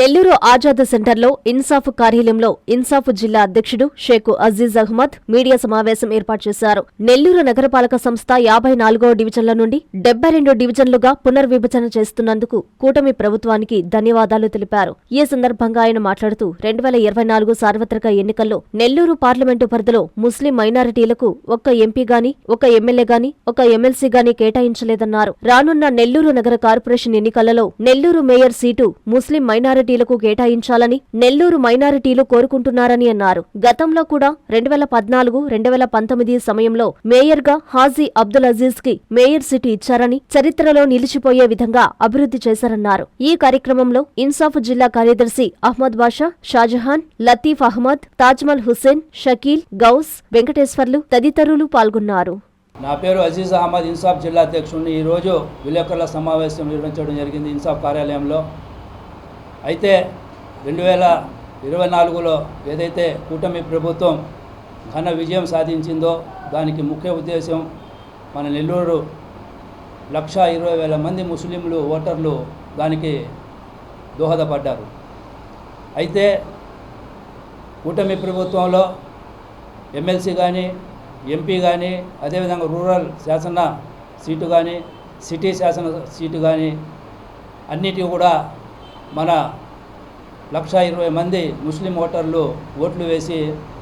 నెల్లూరు ఆజాద్ సెంటర్లో ఇన్సాఫ్ కార్యాలయంలో ఇన్సాఫ్ జిల్లా అధ్యక్షుడు షేక్ అజీజ్ అహ్మద్ మీడియా సమావేశం ఏర్పాటు చేశారు. నెల్లూరు నగరపాలక సంస్థ 54వ డివిజన్ల నుండి 72 డివిజన్లుగా పునర్విభజన చేస్తున్నందుకు కూటమి ప్రభుత్వానికి ధన్యవాదాలు తెలిపారు. ఈ సందర్భంగా ఆయన మాట్లాడుతూ 2024 సార్వత్రిక ఎన్నికల్లో నెల్లూరు పార్లమెంటు పరిధిలో ముస్లిం మైనారిటీలకు ఒక్క ఎంపీ గాని, ఒక ఎమ్మెల్యే గాని, ఒక ఎమ్మెల్సీ గాని కేటాయించలేదన్నారు. రానున్న నెల్లూరు నగర కార్పొరేషన్ ఎన్నికలలో నెల్లూరు మేయర్ సీటు ముస్లిం మైనారిటీలకు కేటాయించాలని నెల్లూరు మైనారిటీలు కోరుకుంటున్నారని అన్నారు. గతంలో కూడా 2014, 2019 సమయంలో మేయర్గా హాజీ అబ్దుల్ అజీజ్ కి మేయర్ సీటు ఇచ్చారని, చరిత్రలో నిలిచిపోయే విధంగా అభివృద్ధి చేశారన్నారు. ఈ కార్యక్రమంలో ఇన్సాఫ్ జిల్లా కార్యదర్శి అహ్మద్ బాషా, షాజహాన్, లతీఫ్ అహ్మద్, తాజ్మల్ హుస్సేన్, షకీల్, గౌస్, వెంకటేశ్వర్లు తదితరులు పాల్గొన్నారు. నా పేరు అజీజ్ అహ్మద్, ఇన్సాఫ్ జిల్లా అధ్యక్షుడిని. ఈరోజు విలేకరుల సమావేశం నిర్వహించడం జరిగింది ఇన్సాఫ్ కార్యాలయంలో. అయితే 2024లో ఏదైతే కూటమి ప్రభుత్వం ఘన విజయం సాధించిందో దానికి ముఖ్య ఉద్దేశం మన నెల్లూరు 1,20,000 మంది ముస్లింలు ఓటర్లు దానికి దోహదపడ్డారు. అయితే కూటమి ప్రభుత్వంలో ఎమ్మెల్సీ కానీ, ఎంపీ కానీ, అదేవిధంగా రూరల్ శాసన సీటు కానీ, సిటీ శాసన సీటు కానీ అన్నిటి కూడా మన 1,20,000 మంది ముస్లిం ఓటర్లు ఓట్లు వేసి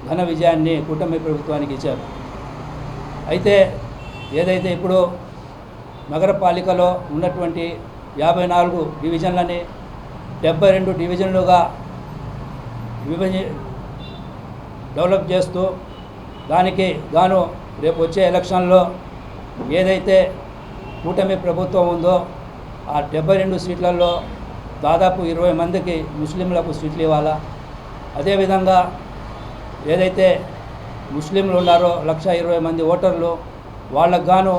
ఘన విజయాన్ని కూటమి ప్రభుత్వానికి ఇచ్చారు. అయితే ఏదైతే ఇప్పుడు నగరపాలికలో ఉన్నటువంటి 54 డివిజన్లని 72 డివిజన్లుగా డెవలప్ చేస్తూ దానికి గాను రేపు వచ్చే ఎలక్షన్లో ఏదైతే కూటమి ప్రభుత్వం ఉందో ఆ 72 సీట్లలో దాదాపు 20 మందికి ముస్లింలకు సీట్లు ఇవ్వాలా. అదేవిధంగా ఏదైతే ముస్లింలు ఉన్నారో 1,20,000 మంది ఓటర్లు వాళ్ళకు గాను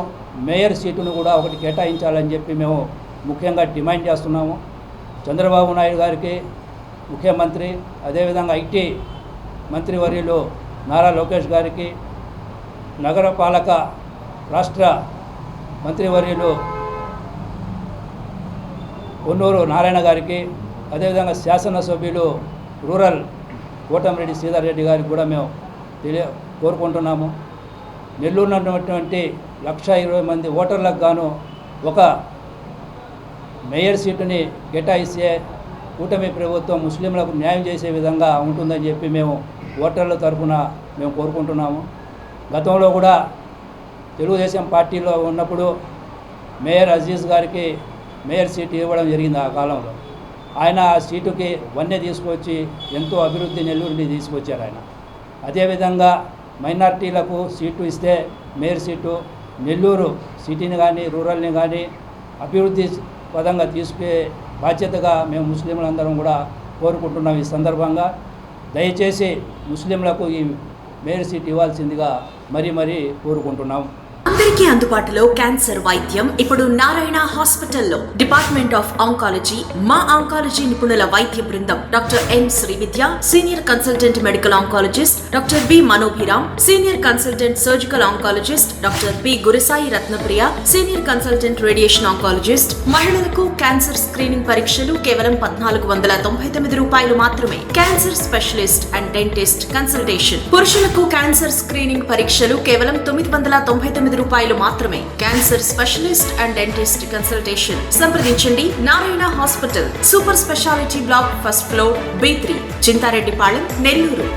మేయర్ సీటును కూడా ఒకటి కేటాయించాలని చెప్పి మేము ముఖ్యంగా డిమాండ్ చేస్తున్నాము. చంద్రబాబు నాయుడు గారికి, ముఖ్యమంత్రి, అదేవిధంగా ఐటీ మంత్రివర్యులు నారా లోకేష్ గారికి, నగరపాలక రాష్ట్ర మంత్రివర్యులు కొన్నూరు నారాయణ గారికి, అదేవిధంగా శాసనసభ్యులు రూరల్ కోటమిరెడ్డి శ్రీధర్ రెడ్డి గారికి కూడా మేము కోరుకుంటున్నాము. నెల్లూరులో ఉన్నటువంటి 1,20,000 మంది ఓటర్లకు గాను ఒక మేయర్ సీటుని కేటాయిస్తే కూటమి ప్రభుత్వం ముస్లింలకు న్యాయం చేసే విధంగా ఉంటుందని చెప్పి మేము ఓటర్ల తరఫున మేము కోరుకుంటున్నాము. గతంలో కూడా తెలుగుదేశం పార్టీలో ఉన్నప్పుడు మేయర్ అజీజ్ గారికి మేయర్ సీటు ఇవ్వడం జరిగింది. ఆ కాలంలో ఆయన ఆ సీటుకి వన్నె తీసుకొచ్చి ఎంతో అభివృద్ధి నెల్లూరుని తీసుకొచ్చారు ఆయన. అదేవిధంగా మైనార్టీలకు సీటు ఇస్తే మేయర్ సీటు నెల్లూరు సిటీని కానీ, రూరల్ని కానీ అభివృద్ధి పదంగా తీసుకునే బాధ్యతగా మేము ముస్లింలందరం కూడా కోరుకుంటున్నాం. ఈ సందర్భంగా దయచేసి ముస్లింలకు ఈ మేయర్ సీట్ ఇవ్వాల్సిందిగా మరీ కోరుకుంటున్నాం. అందరికీ అందుబాటులో క్యాన్సర్ వైద్యం ఇప్పుడు నారాయణ హాస్పిటల్లో. డిపార్ట్మెంట్ ఆఫ్ ఆంకాలజీ, మా ఆంకాలజీ నిపుణుల వైద్య బృందం doctor M Srividya, senior consultant medical oncologist doctor B Manobhiram, senior consultant surgical oncologist doctor B Gurisai Ratnapriya, senior consultant radiation oncologist. మహిళలకు క్యాన్సర్ స్క్రీనింగ్ పరీక్షలు కేవలం 1,499 రూపాయలు మాత్రమే. Cancer specialist and dentist consultation. పురుషులకు క్యాన్సర్ స్క్రీనింగ్ పరీక్షలు కేవలం 999 రూపాయలు మాత్రమే. Cancer specialist and dentist consultation సంప్రదించండి. Narayana hospital, super speciality block, first floor, B3, Chintareddypalem, Nellore.